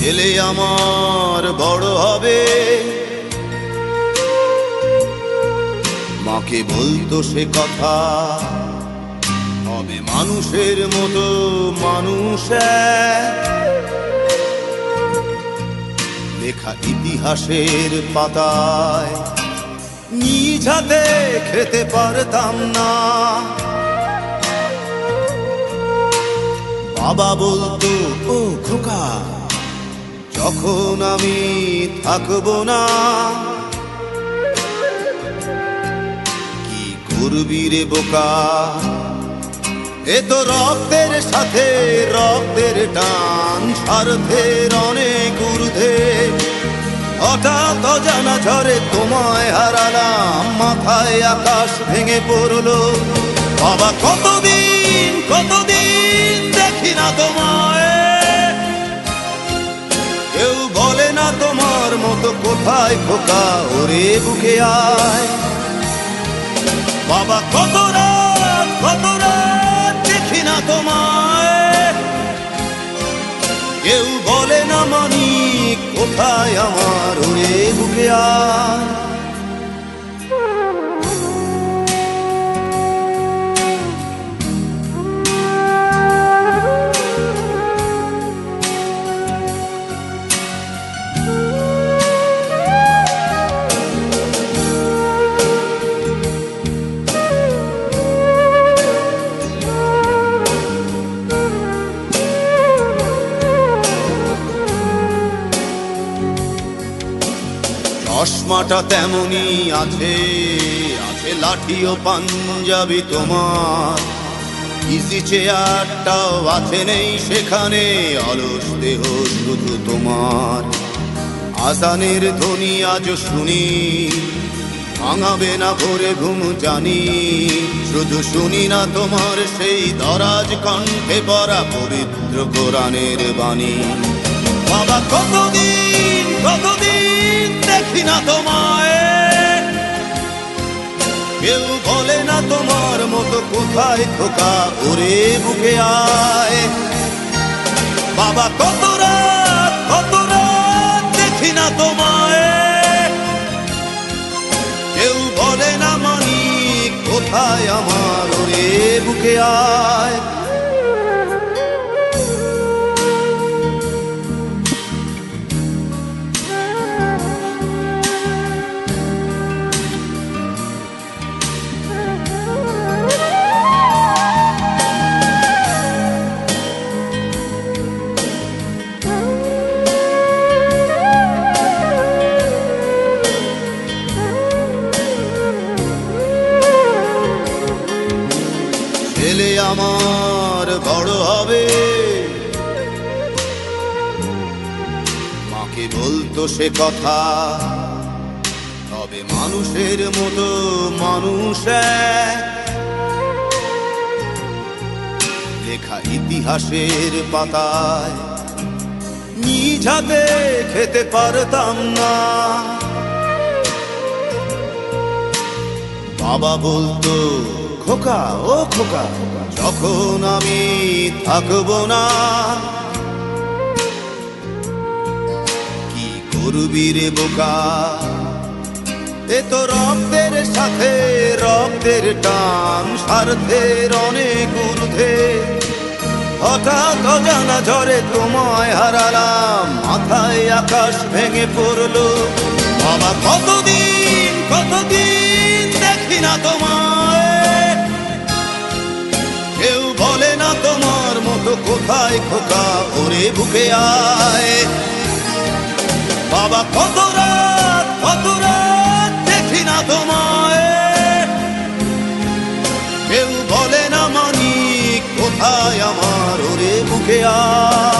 ছেলে আমার বড় হবে, মাকে বলতো সে কথা, হবে মানুষের মতো মানুষ। লেখা ইতিহাসের পাতায় নিজ হাতে খেতে পারতাম না। বাবা বলতো, ও খোকা, যখন আমি থাকবো না, কি করবি রে বোকা, এ তো রক্তের সাথে রক্তের টান, স্বার্থের অনেক ঊর্ধ্বে। হঠাৎ অজানা ঝড়ে তোমায় হারালাম, মাথায় আকাশ ভেঙে পড়লো। বাবা কতদিন কতদিন দেখি না তোমায়, কেউ বলে না তোমার মতো কোথায় খোকা, ওরে বুকে আয়। বাবা কত রাত দেখি না তোমায়, কেউ বলে না মানি কোথায় আমার, ওরে বুকে আয়। চশমাটা তেমনি আছে, আছে লাঠি ও পাঞ্জাবি তোমার, ইজি চেয়ারটাও আছে নেই সেখানে, অলস দেহ শুধু তোমার। আজানের ধ্বনি আজ শুনি, ভাঙাবে না ভোরে ঘুম জানি, শুধু শুনি না তোমার সেই দরাজ কণ্ঠে পড়া পবিত্র কোরআনের বাণী। বাবা কতদিন কতদিন দেখি না তোমায়, কেউ বলে না তোমার মতো কোথায় খোকা, ওরে বুকে আয়। বাবা কত রাত দেখি না তোমায়, কেউ বলে না মানি কোথায় আমার, ওরে বুকে আয়। ছেলে আমার বড় হবে, মাকে বলতো সে কথা, হবে মানুষের মতো মানুষ। লেখা ইতিহাসের পাতায় নিজ হাতে খেতে পারতাম না। বাবা বলতো, খোকা ও খোকা, যখন আমি থাকবো না, কি করবি রে বোকা, এ তো রক্তের সাথে রক্তের টান, স্বার্থের অনেক ঊর্ধ্বে। হঠাৎ অজানা ঝড়ে তোমায় হারালাম, মাথায় আকাশ ভেঙে পড়লো। বাবা কতদিন কতদিন দেখি না তোমায়, কেউ বলে না তোমার মতো কোথায় খোকা, ওরে বুকে আয়। বাবা কত রাত দেখি না তোমায়, কেউ বলে না মানি কোথায় আমার, ওরে বুকে আয়।